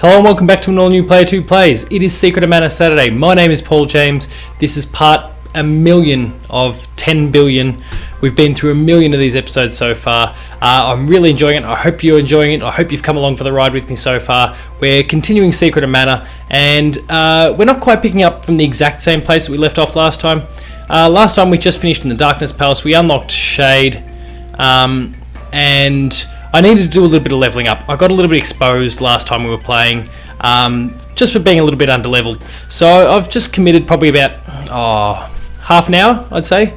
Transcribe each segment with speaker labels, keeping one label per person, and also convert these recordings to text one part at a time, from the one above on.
Speaker 1: Hello and welcome back to an all-new Player 2 Plays. It is Secret of Mana Saturday. My name is Paul James. This is part 1,000,000 of 10 billion. We've been through 1,000,000 of these episodes so far. I'm really enjoying it. I hope you're enjoying it. I hope you've come along for the ride with me so far. We're continuing Secret of Mana, and we're not quite picking up from the exact same place that we left off last time. Last time we just finished in the Darkness Palace. We unlocked Shade, and I needed to do a little bit of leveling up. I got a little bit exposed last time we were playing, just for being a little bit underleveled. So I've just committed probably about half an hour, I'd say,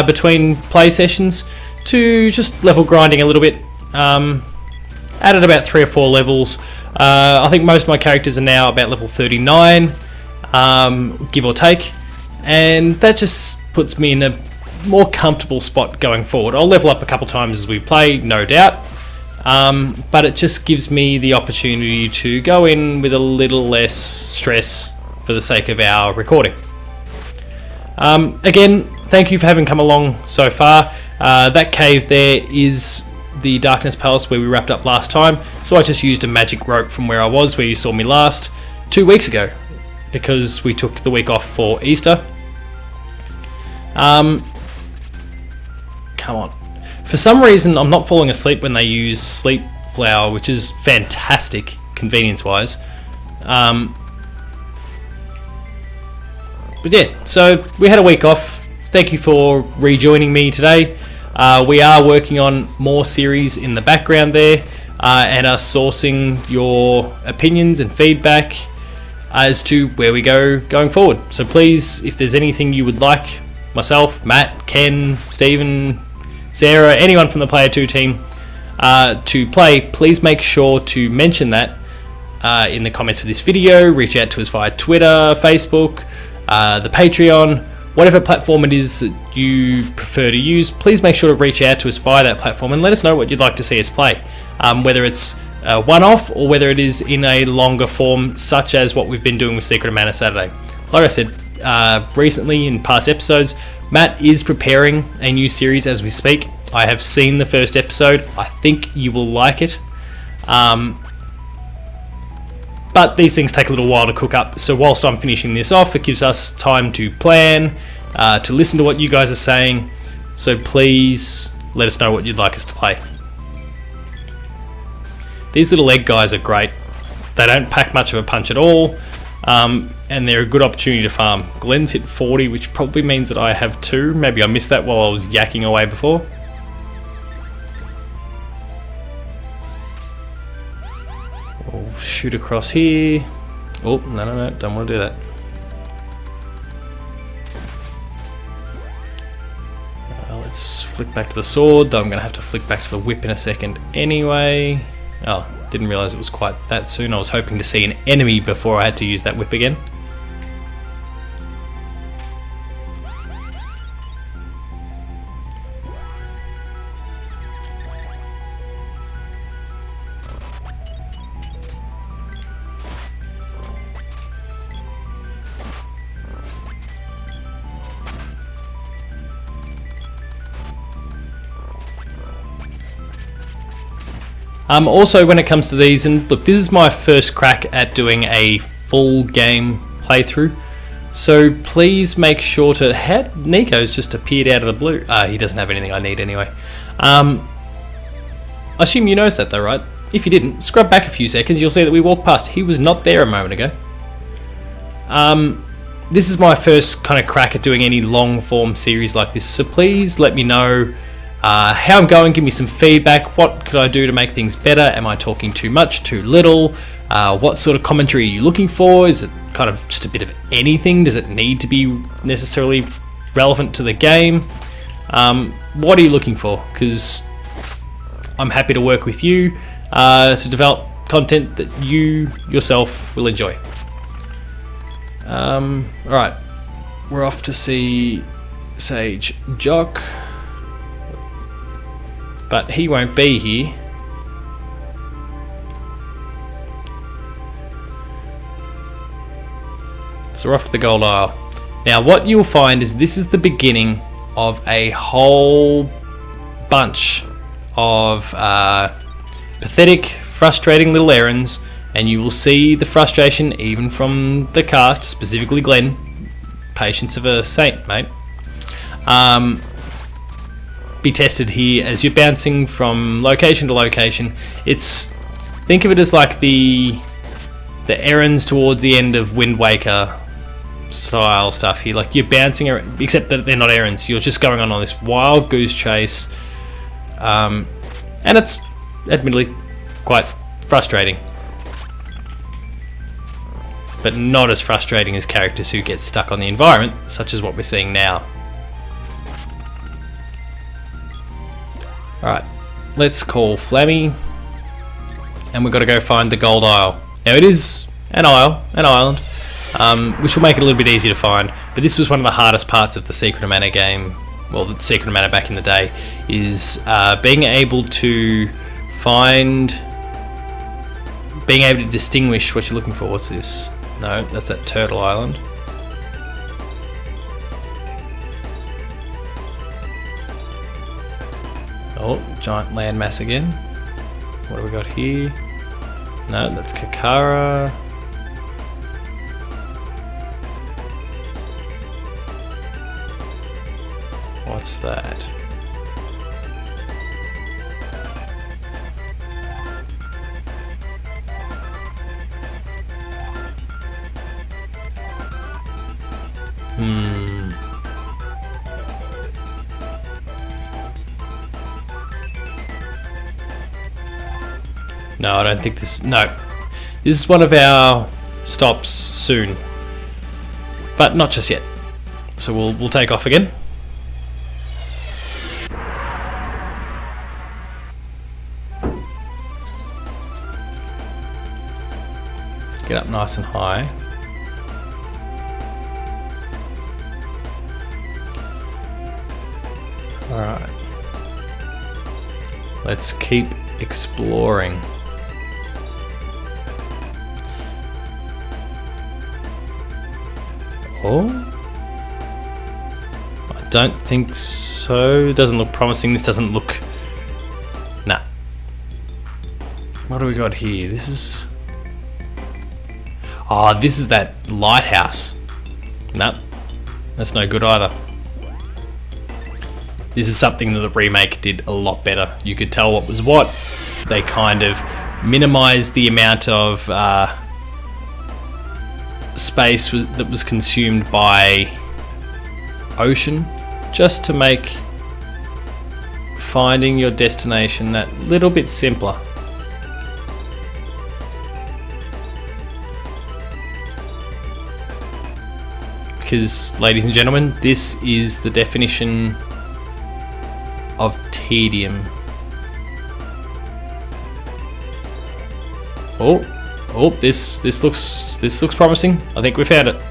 Speaker 1: between play sessions to just level grinding a little bit. Added about 3 or 4 levels. I think most of my characters are now about level 39, give or take, and that just puts me in a more comfortable spot going forward. I'll level up a couple times as we play, no doubt. But it just gives me the opportunity to go in with a little less stress for the sake of our recording. Again, thank you for having come along so far. That cave there is the Darkness Palace where we wrapped up last time, so I just used a magic rope from where I was, where you saw me last, 2 weeks ago, because we took the week off for Easter. Come on. For some reason, I'm not falling asleep when they use sleep flower, which is fantastic, convenience-wise. But yeah, so we had a week off. Thank you for rejoining me today. We are working on more series in the background there, and are sourcing your opinions and feedback as to where we go going forward. So please, if there's anything you would like myself, Matt, Ken, Stephen, Sarah, anyone from the Player 2 team to play, please make sure to mention that in the comments for this video. Reach out to us via Twitter, Facebook, the Patreon, whatever platform it is that you prefer to use. Please make sure to reach out to us via that platform and let us know what you'd like to see us play, whether it's one-off or whether it is in a longer form, such as what we've been doing with Secret of Mana Saturday. Like I said recently in past episodes, Matt is preparing a new series as we speak. I have seen the first episode. I think you will like it. But these things take a little while to cook up, so whilst I'm finishing this off, it gives us time to plan, to listen to what you guys are saying. So please let us know what you'd like us to play. These little egg guys are great. They don't pack much of a punch at all. And they're a good opportunity to farm. Glenn's hit 40, which probably means that I have 2. Maybe I missed that while I was yakking away before. We'll shoot across here. Oh, no, don't want to do that. Let's flick back to the sword, though I'm going to have to flick back to the whip in a second anyway. Oh, didn't realise it was quite that soon. I was hoping to see an enemy before I had to use that whip again. Also, when it comes to these, and look, this is my first crack at doing a full game playthrough, so please make sure to... Nico's just appeared out of the blue. He doesn't have anything I need anyway. I assume you noticed that though, right? If you didn't, scrub back a few seconds, you'll see that we walked past. He was not there a moment ago. This is my first kind of crack at doing any long form series like this, so please let me know how I'm going. Give me some feedback. What could I do to make things better? Am I talking too much, too little? What sort of commentary are you looking for? Is it kind of just a bit of anything? Does it need to be necessarily relevant to the game? What are you looking for? Because I'm happy to work with you to develop content that you yourself will enjoy. Alright, we're off to see Sage Joch, but he won't be here. So we're off to the Gold Isle. Now what you'll find is this is the beginning of a whole bunch of pathetic, frustrating little errands and you will see the frustration even from the cast, specifically Glenn. Patience of a saint, mate. Be tested here as you're bouncing from location to location. Think of it as like the errands towards the end of Wind Waker style stuff here. Like you're bouncing around, except that they're not errands. You're just going on this wild goose chase, and it's admittedly quite frustrating, but not as frustrating as characters who get stuck on the environment, such as what we're seeing now. Alright, let's call Flammy, and we've got to go find the Gold Isle. Now it is an island, which will make it a little bit easier to find, but this was one of the hardest parts of the Secret of Mana game, well, the Secret of Mana back in the day, is being able to distinguish what you're looking for. What's this? No, that's that Turtle Island. Oh, giant landmass again. What do we got here? No, that's Kakara. What's that? No, I don't think this... No. This is one of our stops soon. But not just yet. So we'll take off again. Get up nice and high. Alright. Let's keep exploring. Oh? I don't think so. It doesn't look promising. This doesn't look... Nah. What do we got here? This is... Oh, this is that lighthouse. Nope. That's no good either. This is something that the remake did a lot better. You could tell what was what. They kind of minimized the amount of space that was consumed by ocean, just to make finding your destination that little bit simpler. Because, ladies and gentlemen, this is the definition of tedium. Oh, this looks promising. I think we found it.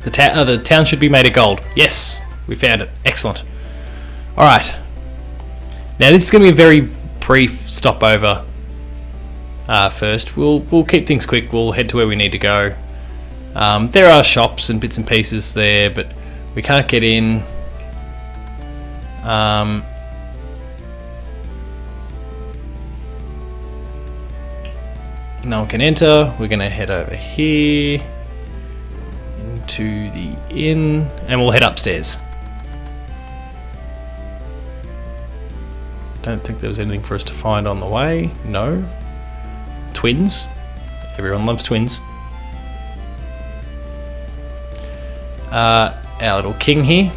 Speaker 1: The town should be made of gold. Yes, we found it. Excellent. All right. Now this is going to be a very brief stopover. First, we'll keep things quick. We'll head to where we need to go. There are shops and bits and pieces there, but we can't get in. No one can enter. We're going to head over here into the inn, and we'll head upstairs. Don't think there was anything for us to find on the way. No. Twins. Everyone loves twins. Our little king here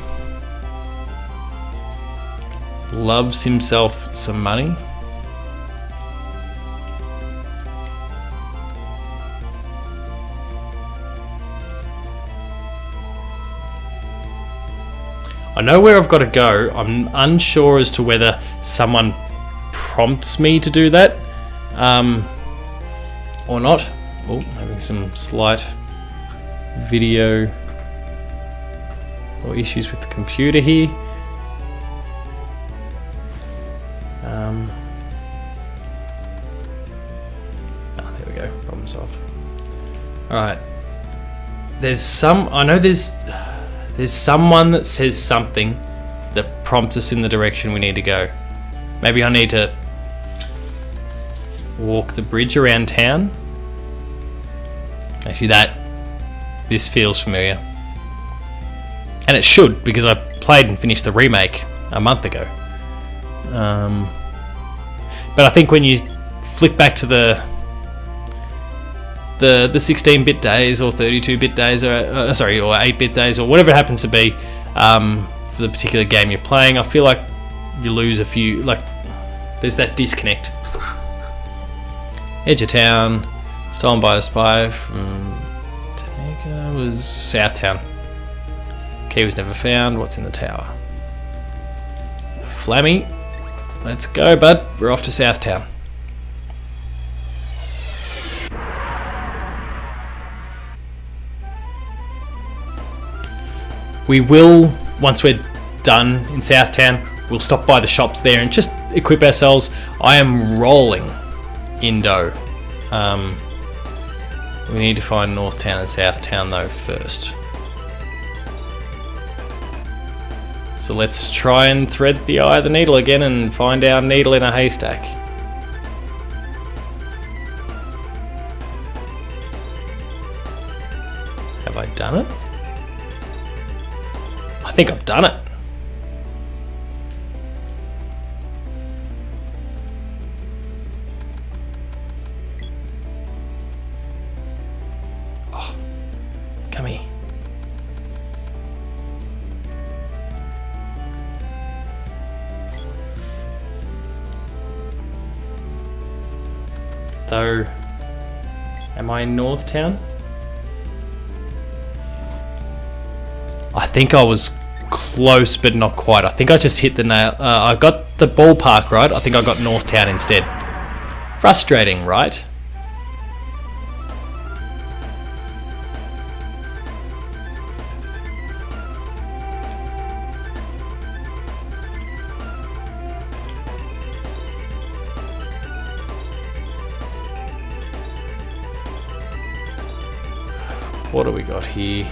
Speaker 1: loves himself some money. I know where I've got to go. I'm unsure as to whether someone prompts me to do that or not. Oh, having some slight video or issues with the computer here. There we go. Problem solved. Alright. I know there's someone that says something that prompts us in the direction we need to go. Maybe I need to walk the bridge around town. Actually, this feels familiar. And it should, because I played and finished the remake a month ago. But I think when you flick back to the 16-bit days or 32-bit days, or or 8-bit days, or whatever it happens to be, for the particular game you're playing, I feel like you lose a few. Like, there's that disconnect. Edge of town, stolen by a spy from Tanaka was Southtown. Key was never found. What's in the tower? Flammy. Let's go, bud. We're off to Southtown. We will, once we're done in Southtown, we'll stop by the shops there and just equip ourselves. I am rolling in dough. We need to find Northtown and Southtown though first. So let's try and thread the eye of the needle again and find our needle in a haystack. Have I done it? I think I've done it. Oh, come here. Though, am I in Northtown? I think I was close, but not quite. I think I just hit the nail. I got the ballpark right. I think I got Northtown instead. Frustrating, right? What do we got here?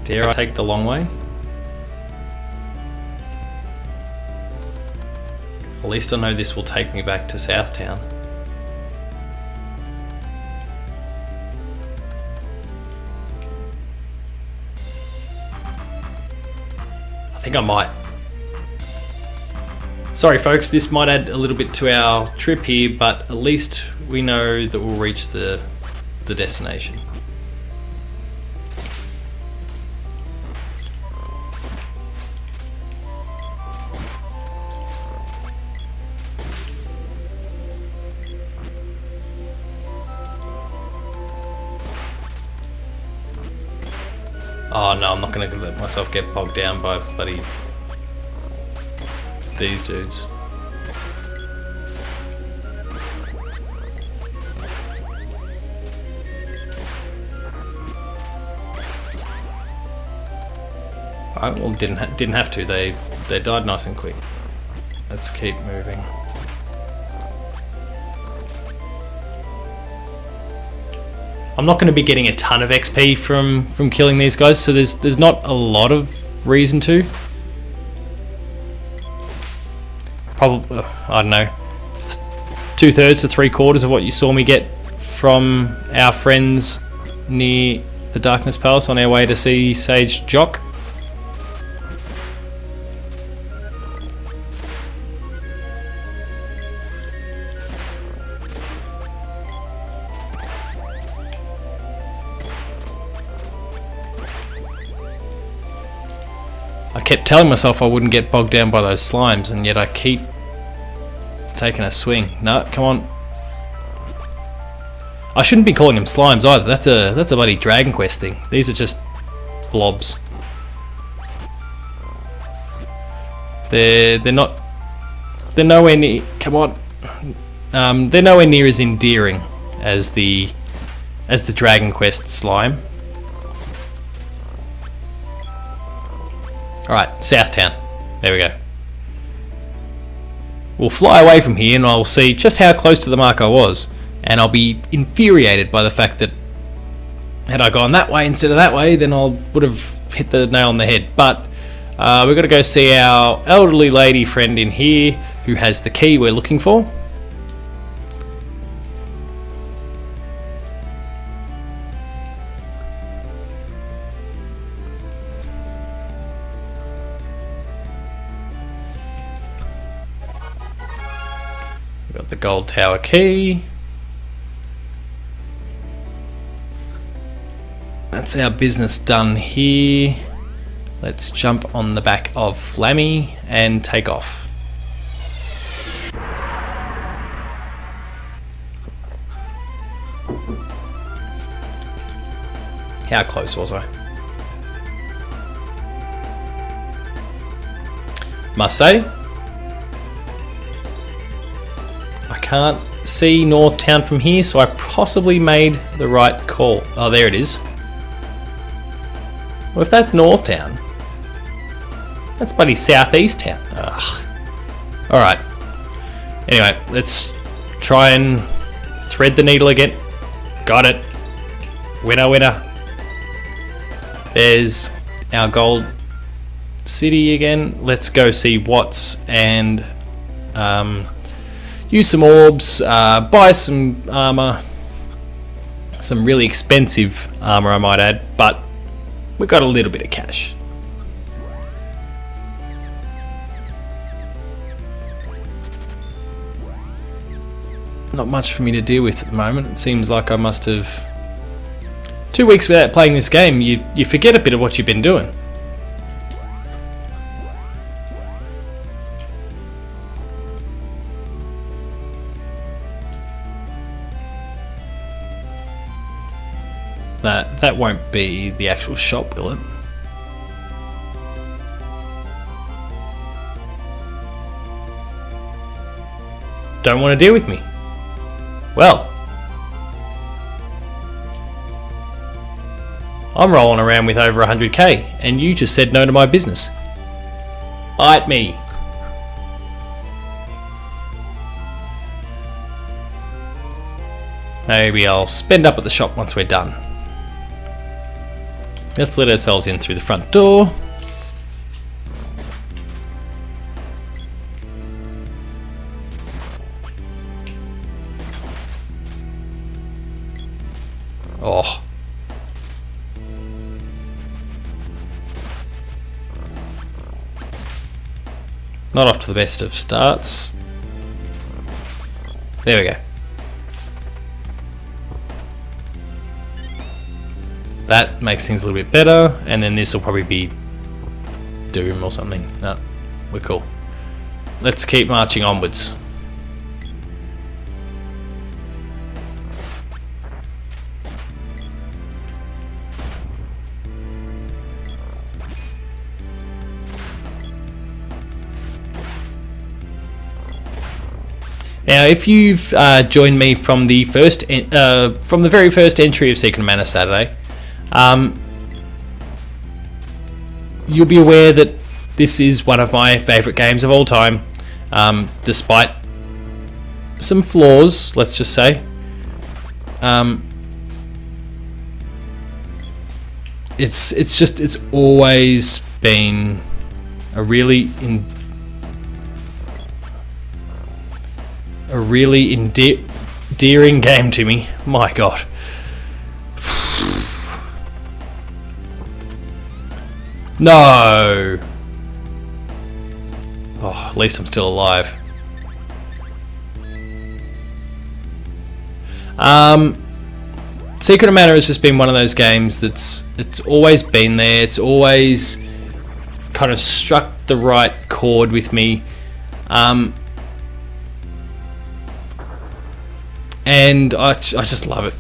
Speaker 1: Dare I take the long way? At least I know this will take me back to Southtown. I think I might. Sorry folks, this might add a little bit to our trip here, but at least we know that we'll reach the destination. Oh no, I'm not going to let myself get bogged down by bloody these dudes. Alright, well didn't have to. They died nice and quick. Let's keep moving. I'm not going to be getting a ton of XP from killing these guys, so there's not a lot of reason to. Probably, I don't know, 2/3 to 3/4 of what you saw me get from our friends near the Darkness Palace on our way to see Sage Joch. I kept telling myself I wouldn't get bogged down by those slimes, and yet I keep taking a swing. No, come on. I shouldn't be calling them slimes either. That's a bloody Dragon Quest thing. These are just blobs. They're nowhere near. Come on. They're nowhere near as endearing as the as the Dragon Quest slime. Alright, Southtown. There we go. We'll fly away from here and I'll see just how close to the mark I was. And I'll be infuriated by the fact that had I gone that way instead of that way, then I would have hit the nail on the head. But we've got to go see our elderly lady friend in here who has the key we're looking for. We've got the gold tower key. That's our business done here. Let's jump on the back of Flammy and take off. How close was I? Must say, I can't see Northtown from here, so I possibly made the right call. Oh, there it is. Well, if that's Northtown, that's bloody Southeast Town. Ugh. Alright. Anyway, let's try and thread the needle again. Got it. Winner, winner. There's our gold city again. Let's go see Watts and use some orbs, buy some armor. Some really expensive armor, I might add, but we've got a little bit of cash. Not much for me to deal with at the moment. It seems like I must have 2 weeks without playing this game. You forget a bit of what you've been doing. That won't be the actual shop, will it? Don't want to deal with me. Well, I'm rolling around with over 100k and you just said no to my business. Bite me. Maybe I'll spend up at the shop once we're done. Let's let ourselves in through the front door. Oh. Not off to the best of starts. There we go. That makes things a little bit better, and then this will probably be Doom or something. No, we're cool. Let's keep marching onwards. Now, if you've joined me from the very first entry of Secret of Mana Saturday, you'll be aware that this is one of my favourite games of all time, despite some flaws, let's just say. It's always been a really endearing game to me. My God. No. Oh, at least I'm still alive. Secret of Mana has just been one of those games it's always been there. It's always kind of struck the right chord with me. And I just love it.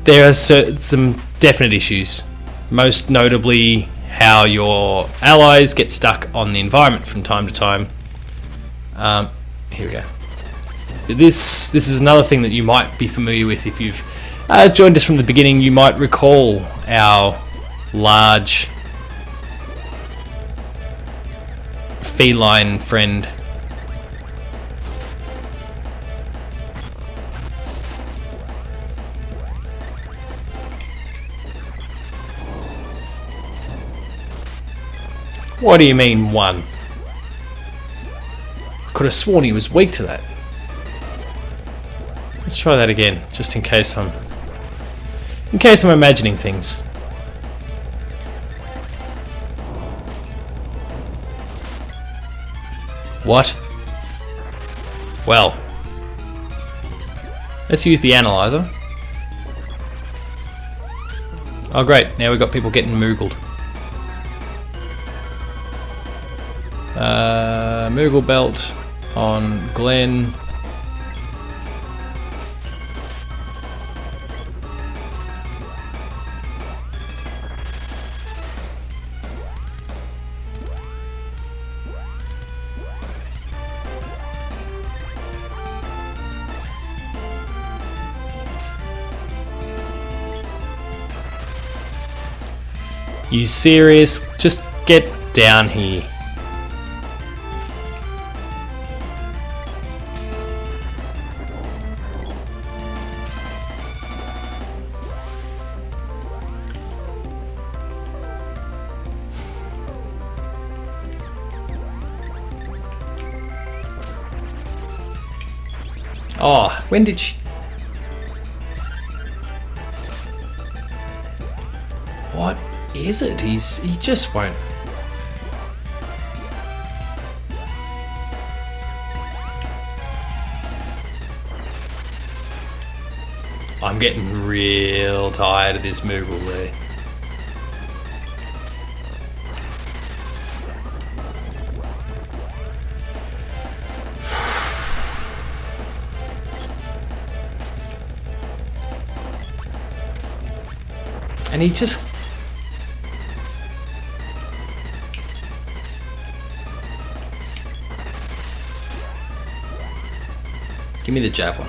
Speaker 1: There are some definite issues, most notably how your allies get stuck on the environment from time to time. Here we go. This is another thing that you might be familiar with if you've joined us from the beginning, you might recall our large feline friend. What do you mean, one? Could have sworn he was weak to that. Let's try that again, just in case I'm imagining things. What? Well, let's use the analyzer. Oh great, now we've got people getting moogled. Moogle belt on Glenn. You serious? Just get down here. Oh, when did she... What is it? He just won't... I'm getting real tired of this Moogle there. And he just... Give me the javelin.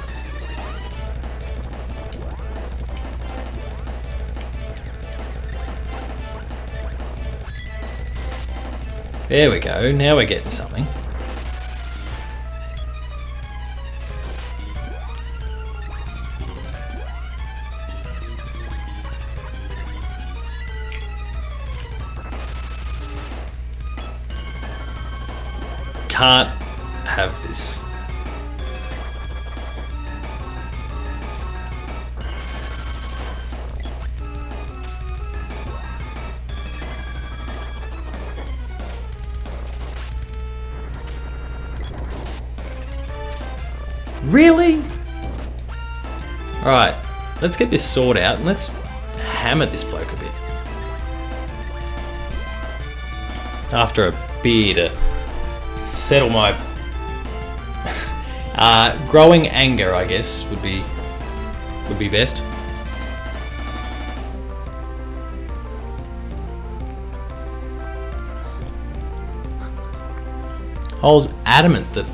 Speaker 1: There we go, now we're getting something. Can't have this. Really? Alright, let's get this sword out and let's hammer this bloke a bit. After a beer to settle my growing anger, I guess, would be best. I was adamant that...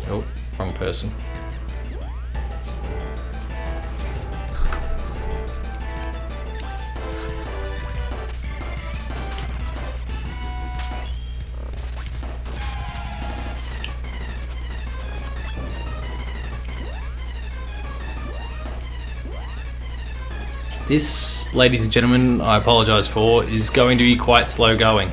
Speaker 1: Oh, wrong person. This, ladies and gentlemen, I apologise for, is going to be quite slow going.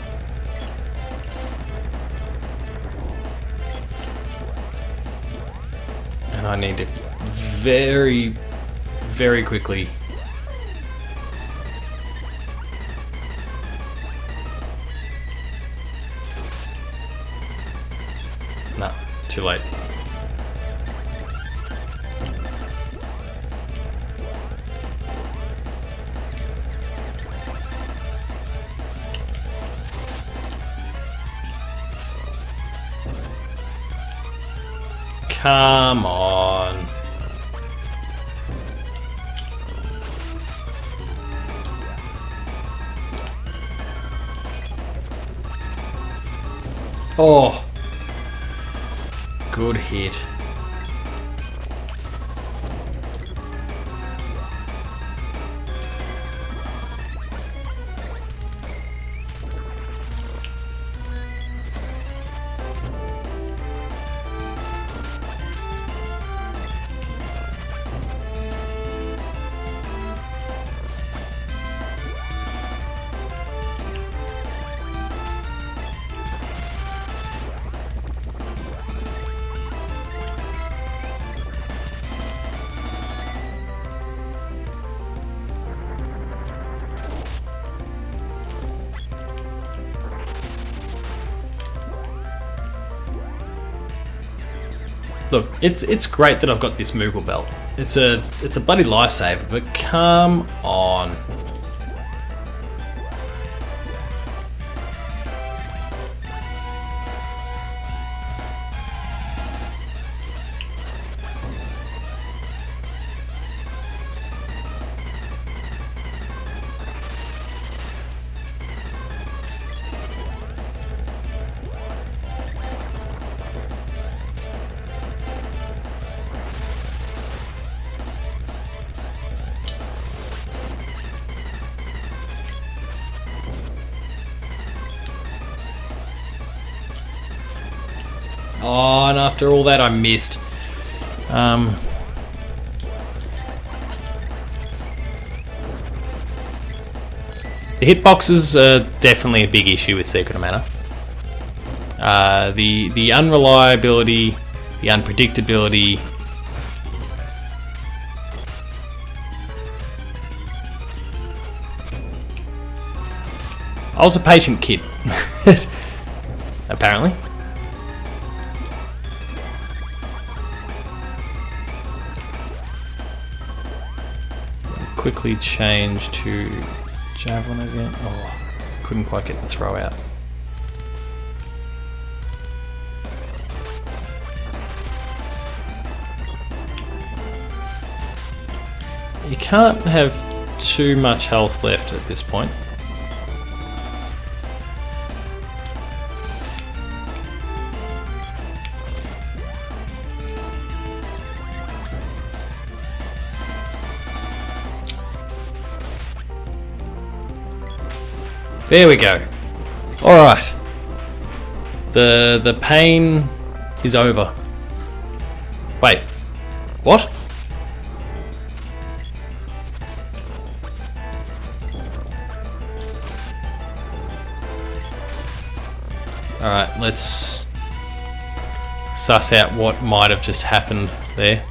Speaker 1: And I need to very, very quickly... No, too late. Come on. Oh. Good hit. Look, it's great that I've got this Moogle belt. It's a bloody lifesaver, but come on. Oh, and after all that I missed. The hitboxes are definitely a big issue with Secret of Mana. The unreliability, the unpredictability. I was a patient kid, apparently. Quickly change to javelin again. Oh, couldn't quite get the throw out. You can't have too much health left at this point. There we go. Alright. The pain is over. Wait. What? Alright, let's suss out what might have just happened there.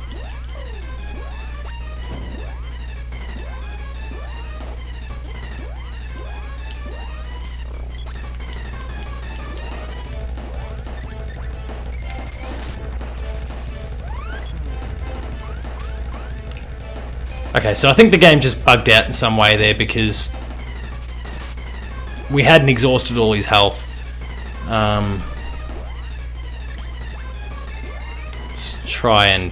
Speaker 1: Okay, so I think the game just bugged out in some way there because we hadn't exhausted all his health. Let's try and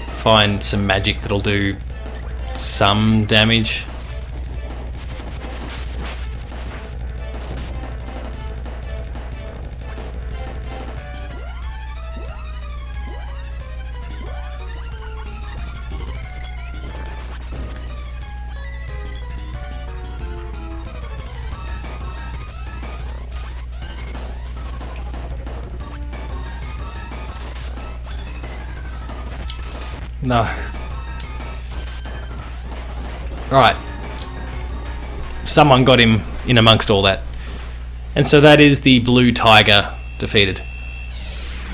Speaker 1: find some magic that'll do some damage. No. Right. Someone got him in amongst all that. And so that is the blue tiger defeated.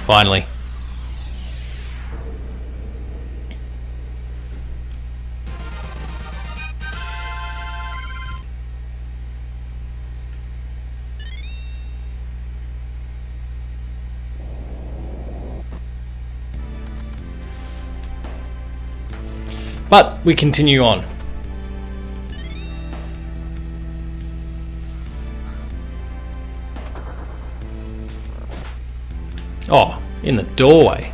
Speaker 1: Finally. But we continue on. Oh, in the doorway.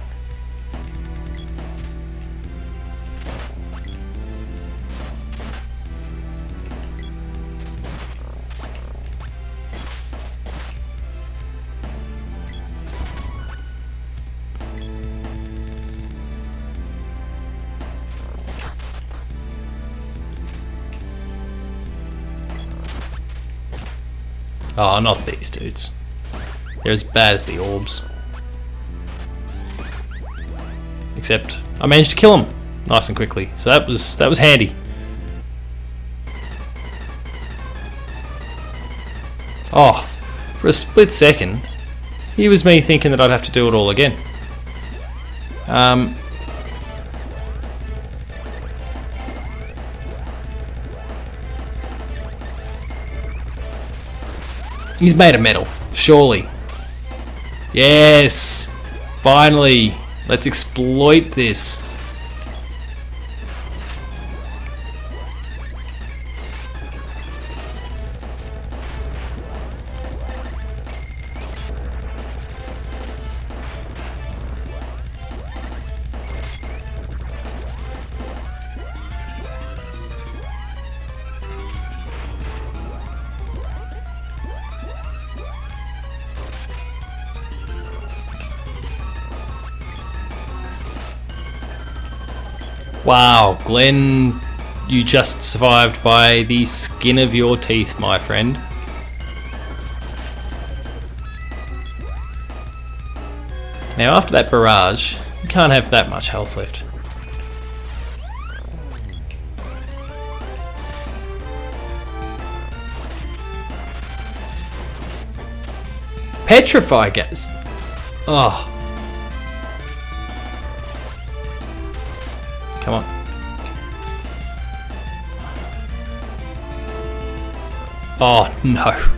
Speaker 1: Oh, not these dudes. They're as bad as the orbs. Except I managed to kill them nice and quickly, so that was handy. Oh, for a split second, here was me thinking that I'd have to do it all again. He's made of metal, surely. Yes! Finally! Let's exploit this. Wow, Glenn, you just survived by the skin of your teeth, my friend. Now, after that barrage, you can't have that much health left. Petrify gas. Oh. Come on. Oh, no.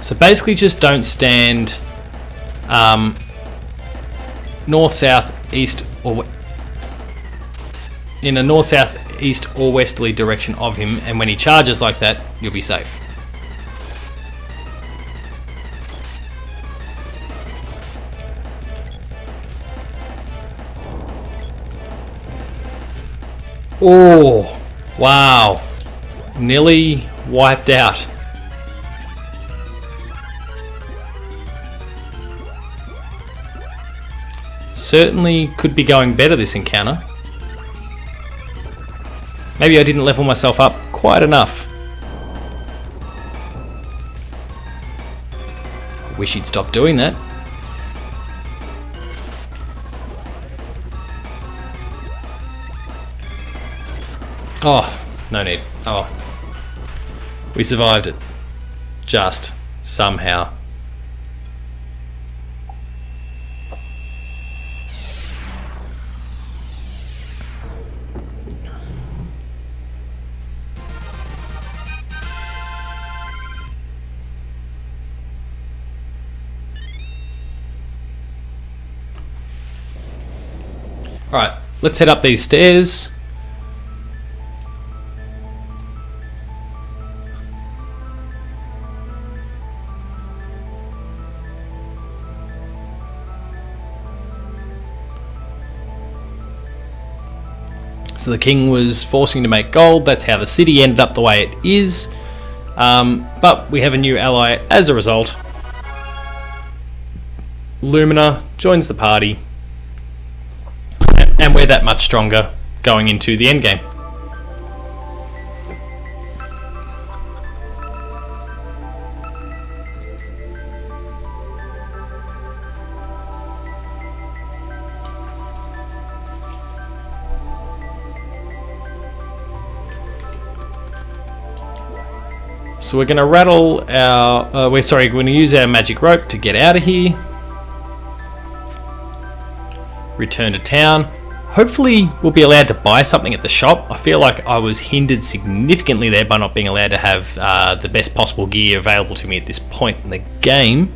Speaker 1: So basically just don't stand north, south, east, or in a north, south, east or westerly direction of him, and when he charges like that, you'll be safe. Oh, wow. Nearly wiped out. Certainly could be going better this encounter. Maybe I didn't level myself up quite enough. Wish he'd stop doing that. Oh, no need. Oh. We survived it. Just somehow. Alright, let's head up these stairs. So the king was forcing to make gold. That's how the city ended up the way it is. But we have a new ally as a result. Lumina joins the party. And we're that much stronger going into the endgame. So we're going to rattle our... we're going to use our magic rope to get out of here. Return to town. Hopefully we'll be allowed to buy something at the shop. I feel like I was hindered significantly there by not being allowed to have the best possible gear available to me at this point in the game.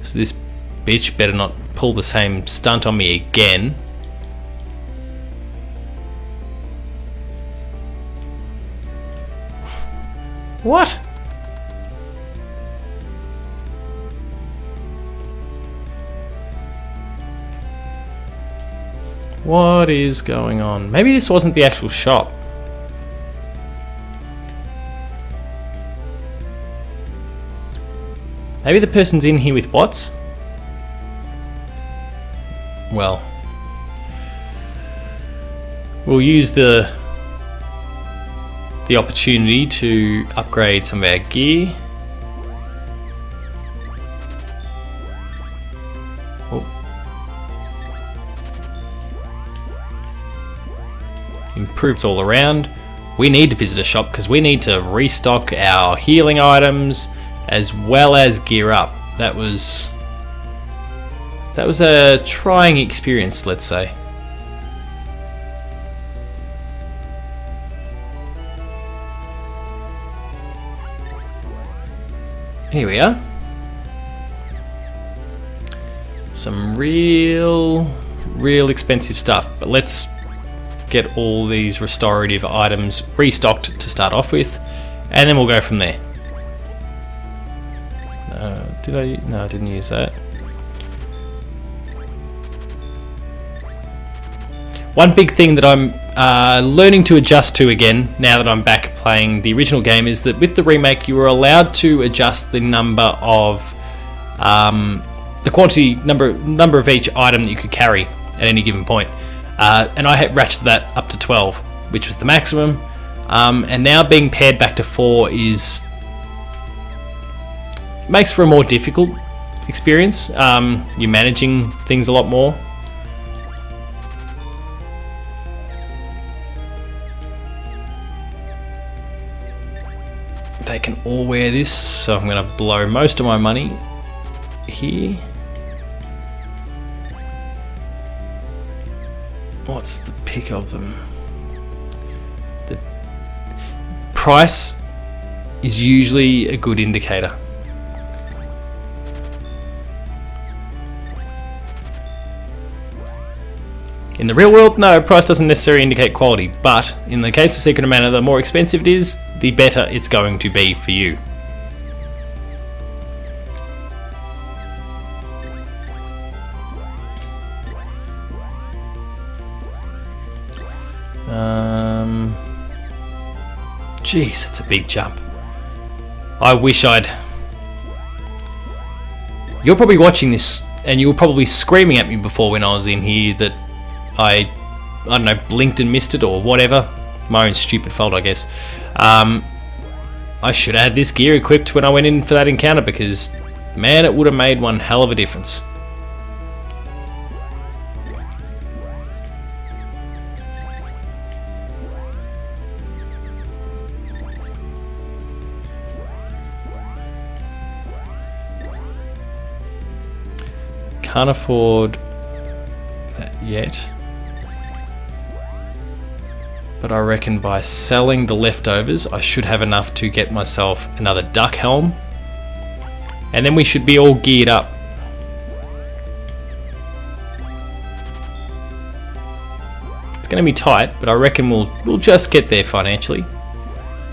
Speaker 1: So this bitch better not pull the same stunt on me again. What? What is going on? Maybe this wasn't the actual shop. Maybe the person's in here with bots? Well, we'll use the opportunity to upgrade some of our gear. Improves all around. We need to visit a shop because we need to restock our healing items as well as gear up. That was a trying experience, let's say. Here we are. Some real expensive stuff, but let's get all these restorative items restocked to start off with, and then we'll go from there. No, I didn't use that. One big thing that I'm learning to adjust to again, now that I'm back playing the original game, is that with the remake you were allowed to adjust the number of the quantity number of each item that you could carry at any given point. And I had ratcheted that up to 12, which was the maximum. And now being paired back to 4 makes for a more difficult experience. You're managing things a lot more. They can all wear this, so I'm going to blow most of my money here. What's the pick of them? The price is usually a good indicator. In the real world, no, price doesn't necessarily indicate quality, but in the case of Secret of Mana, the more expensive it is, the better it's going to be for you. Jeez, it's a big jump. I wish I'd... You're probably watching this and you were probably screaming at me before when I was in here that I don't know, blinked and missed it or whatever. My own stupid fault, I guess. I should have had this gear equipped when I went in for that encounter because, man, it would have made one hell of a difference. Can't afford that yet. But I reckon by selling the leftovers, I should have enough to get myself another duck helm. And then we should be all geared up. It's going to be tight, but I reckon we'll just get there financially.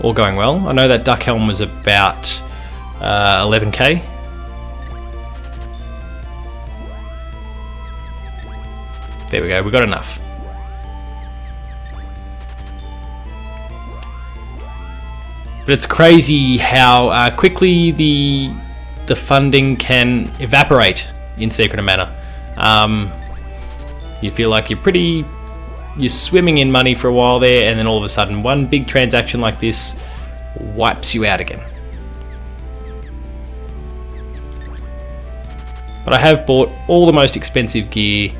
Speaker 1: All going well. I know that duck helm was about 11k. There we go, we got enough. But it's crazy how quickly the funding can evaporate in Secret of Mana. You feel like you're swimming in money for a while there, and then all of a sudden one big transaction like this wipes you out again. But I have bought all the most expensive gear,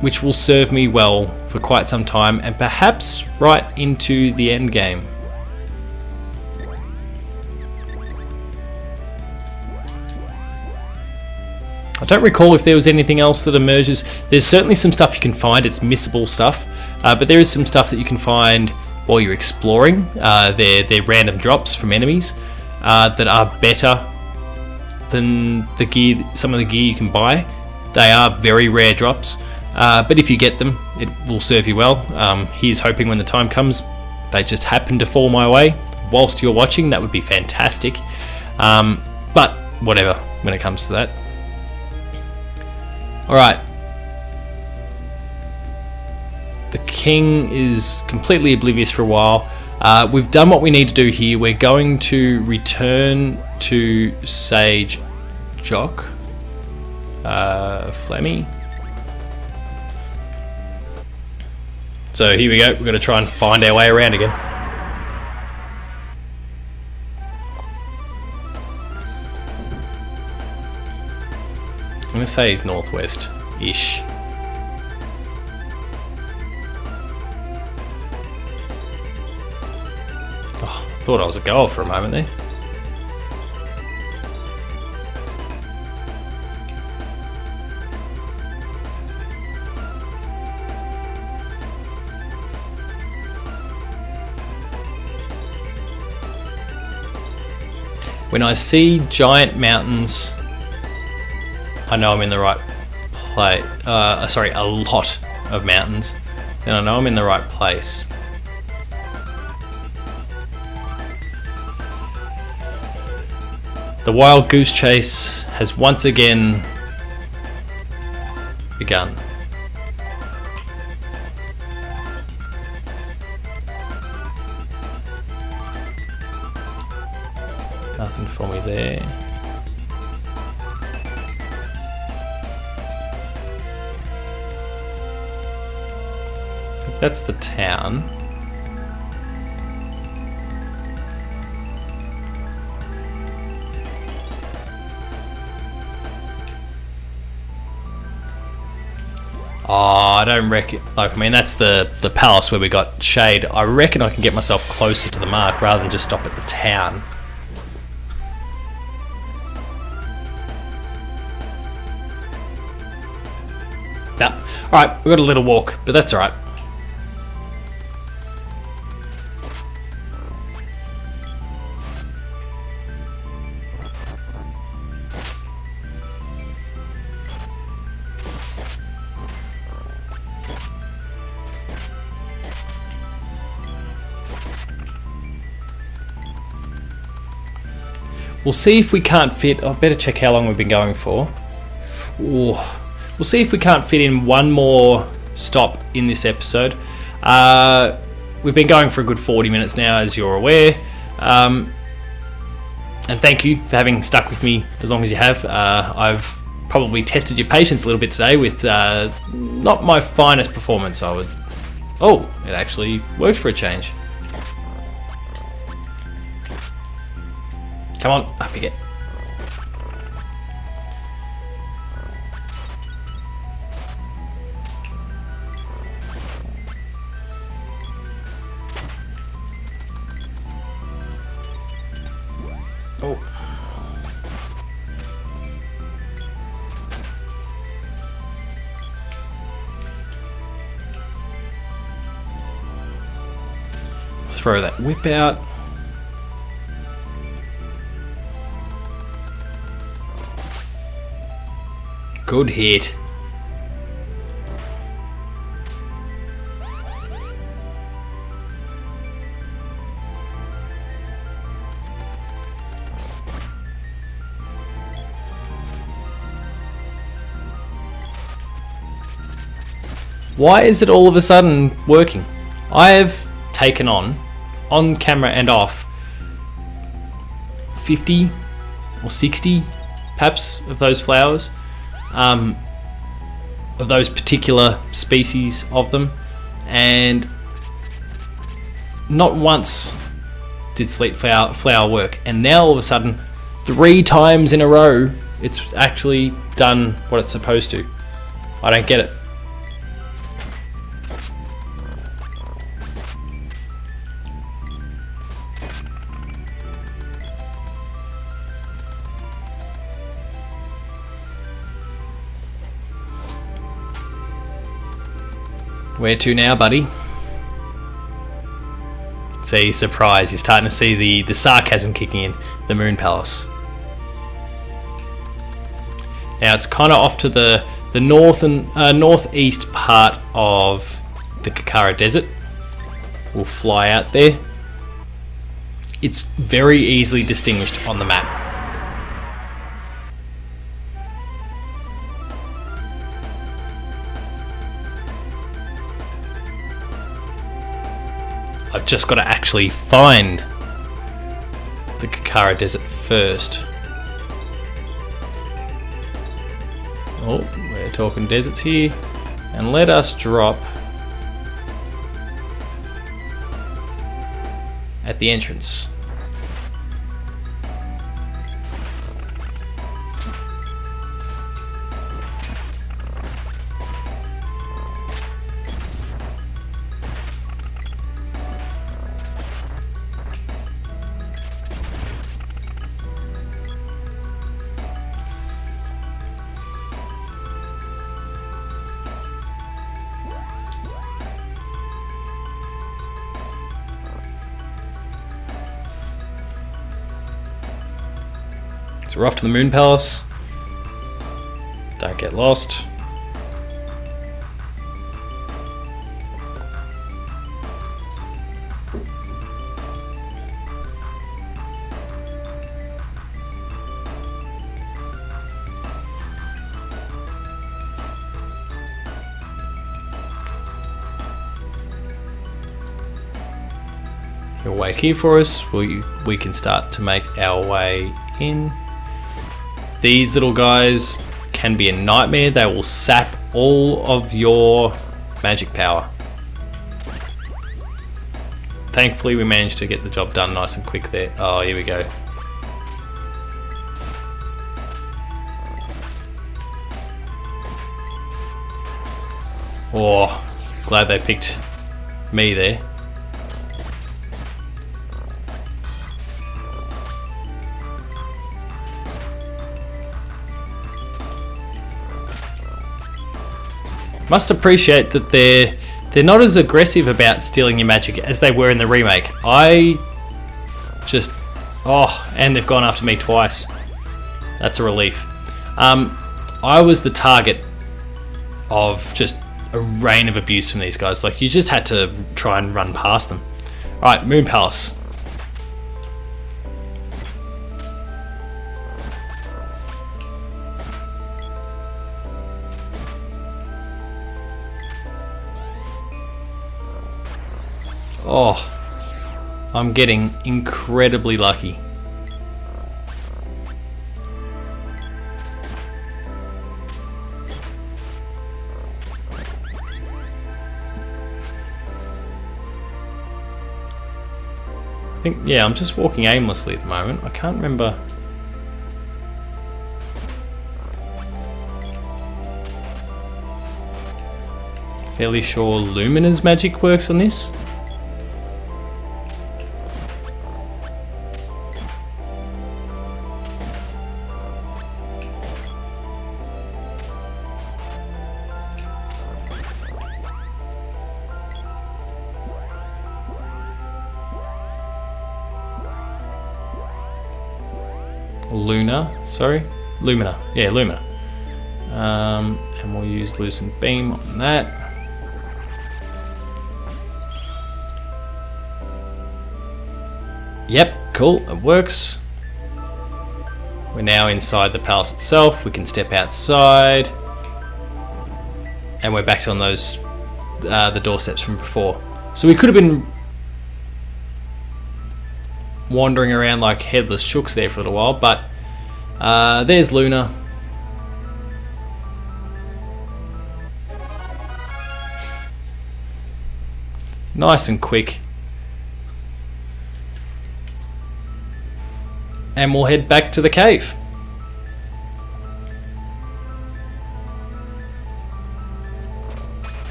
Speaker 1: which will serve me well for quite some time, and perhaps right into the end game. I don't recall if there was anything else that emerges. There's certainly some stuff you can find, it's missable stuff, but there is some stuff that you can find while you're exploring. They're random drops from enemies that are better than the gear. Some of the gear you can buy. They are very rare drops, but if you get them, it will serve you well. Here's hoping when the time comes, they just happen to fall my way whilst you're watching. That would be fantastic. But whatever, when it comes to that. Alright. The king is completely oblivious for a while. We've done what we need to do here. We're going to return to Sage Joch. Flemmy. So here we go. We're going to try and find our way around again. I'm going to say northwest-ish. Oh, I thought I was a goal for a moment there. When I see giant mountains, I know I'm in the right place. Sorry, a lot of mountains, then I know I'm in the right place. The wild goose chase has once again begun. Nothing for me there. I think that's the town. Oh, I don't reckon. Like, I mean, that's the palace where we got shade. I reckon I can get myself closer to the mark rather than just stop at the town. Nah. Alright, we've got a little walk, but that's alright. We'll see if we can't fit. I better check how long we've been going for. Ooh. We'll see if we can't fit in one more stop in this episode. We've been going for a good 40 minutes now, as you're aware. And thank you for having stuck with me as long as you have. I've probably tested your patience a little bit today with not my finest performance, I would. Oh, it actually worked for a change. Come on, up you get. Oh. Throw that whip out. Good hit. Why is it all of a sudden working? I have taken on camera and off, 50 or 60 perhaps of those flowers, of those particular species of them, and not once did sleep flower work, and now all of a sudden 3 times in a row it's actually done what it's supposed to. I don't get it. Where to now, buddy? See, surprise, you're starting to see the sarcasm kicking in. The Moon Palace. Now it's kind of off to the north and northeast part of the Kakara Desert. We'll fly out there. It's very easily distinguished on the map. I've just got to actually find the Kakara Desert first. Oh, we're talking deserts here. And let us drop at the entrance. So we're off to the Moon Palace. Don't get lost. He'll wait here for us. We can start to make our way in. These little guys can be a nightmare. They will sap all of your magic power. Thankfully, we managed to get the job done nice and quick there. Oh, here we go. Oh, glad they picked me there. Must appreciate that they're not as aggressive about stealing your magic as they were in the remake. And they've gone after me twice. That's a relief. I was the target of just a rain of abuse from these guys. Like, you just had to try and run past them. Alright, Moon Palace. Oh, I'm getting incredibly lucky. I think, yeah, I'm just walking aimlessly at the moment. I can't remember. Fairly sure Lumina's magic works on this. Lumina. Yeah, Lumina. And we'll use Lucent Beam on that. Yep, cool, it works. We're now inside the palace itself. We can step outside. And we're back on those, the doorsteps from before. So we could have been wandering around like headless chooks there for a little while, but there's Luna. Nice and quick. And we'll head back to the cave.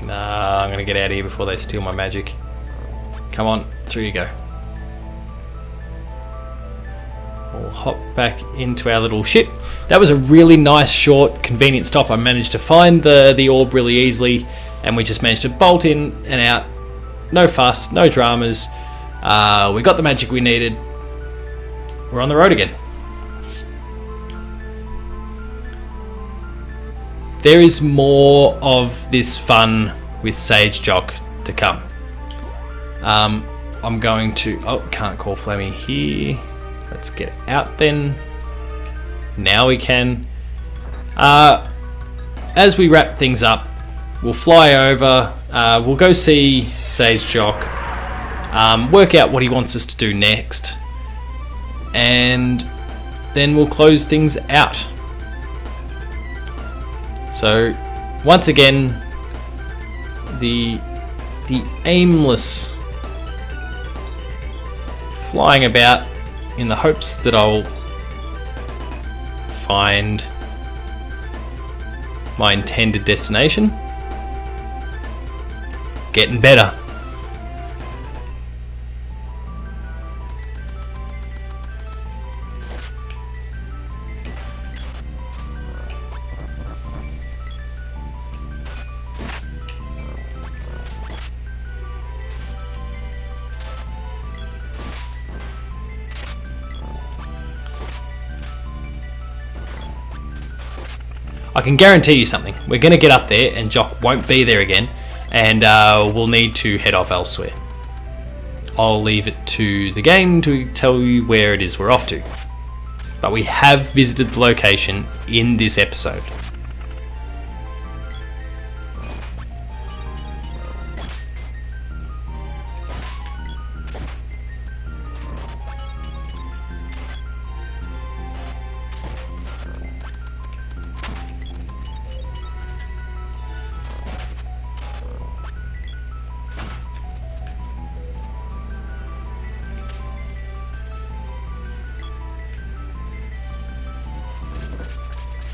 Speaker 1: Nah, I'm gonna get out of here before they steal my magic. Come on, through you go. We'll hop back into our little ship. That was a really nice, short, convenient stop. I managed to find the orb really easily, and we just managed to bolt in and out. No fuss, no dramas. We got the magic we needed. We're on the road again. There is more of this fun with Sage Joch to come. I'm going to... Oh, can't call Flemmy here. Let's get out then. Now we can. As we wrap things up, we'll fly over. We'll go see Sage Joch. Work out what he wants us to do next. And then we'll close things out. So, once again, the aimless flying about in the hopes that I'll find my intended destination. Getting better. I can guarantee you something. We're going to get up there and Joch won't be there again, and we'll need to head off elsewhere. I'll leave it to the game to tell you where it is we're off to. But we have visited the location in this episode.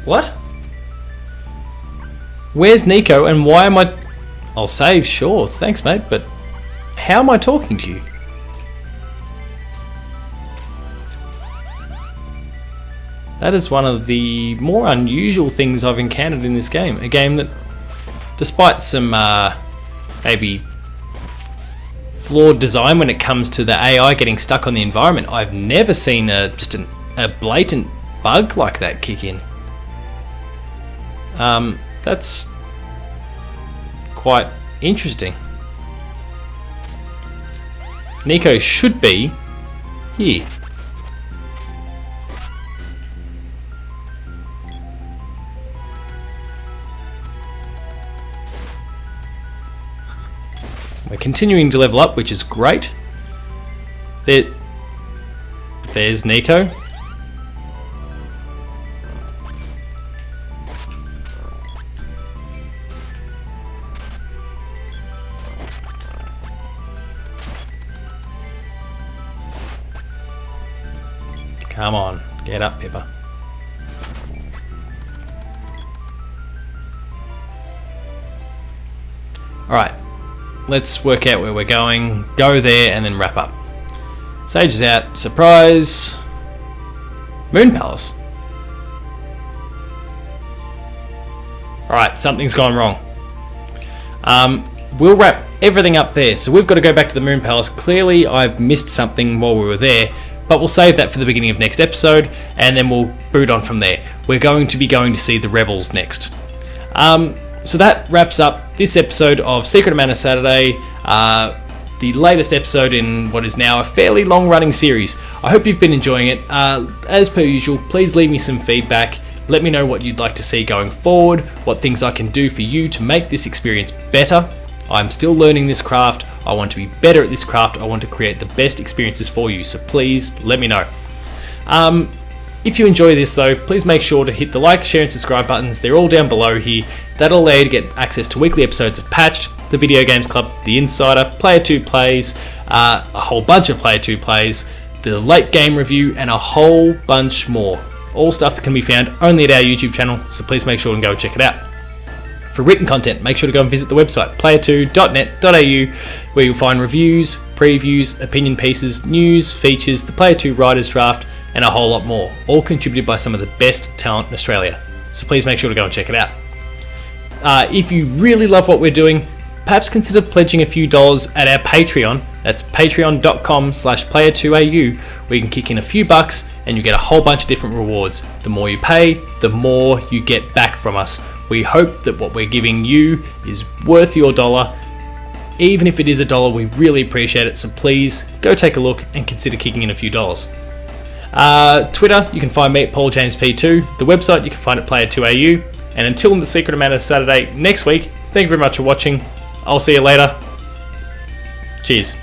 Speaker 1: What? Where's Nico and why am I... I'll save, sure, thanks mate, but how am I talking to you? That is one of the more unusual things I've encountered in this game. A game that, despite some maybe flawed design when it comes to the AI getting stuck on the environment, I've never seen just a blatant bug like that kick in. That's quite interesting. Nico should be here. We're continuing to level up, which is great. There's Nico. Come on, get up, Pippa. Alright, let's work out where we're going, go there, and then wrap up. Sage is out. Surprise! Moon Palace. Alright, something's gone wrong. We'll wrap everything up there, so we've got to go back to the Moon Palace. Clearly, I've missed something while we were there. But we'll save that for the beginning of next episode, and then we'll boot on from there. We're going to be going to see the Rebels next. So that wraps up this episode of Secret of Mana Saturday, the latest episode in what is now a fairly long-running series. I hope you've been enjoying it. As per usual, please leave me some feedback. Let me know what you'd like to see going forward, what things I can do for you to make this experience better. I'm still learning this craft. I want to be better at this craft. I want to create the best experiences for you, so please let me know. If you enjoy this though, please make sure to hit the like, share and subscribe buttons. They're all down below here. That'll allow you to get access to weekly episodes of Patched, the Video Games Club, The Insider, Player 2 Plays, a whole bunch of Player 2 Plays, the Late Game Review, and a whole bunch more. All stuff that can be found only at our YouTube channel, so please make sure and go check it out. For written content, make sure to go and visit the website player2.net.au, where you'll find reviews, previews, opinion pieces, news, features, the Player 2 Writers Draft, and a whole lot more, all contributed by some of the best talent in Australia. So please make sure to go and check it out. If you really love what we're doing, perhaps consider pledging a few dollars at our Patreon. That's patreon.com/player2au, where you can kick in a few bucks and you get a whole bunch of different rewards. The more you pay, the more you get back from us. We hope that what we're giving you is worth your dollar. Even if it is $1, we really appreciate it, so please go take a look and consider kicking in a few dollars. Twitter, you can find me at PaulJamesP2. The website, you can find at Player2au. And until the Secret of Mana Saturday next week, thank you very much for watching. I'll see you later. Cheers.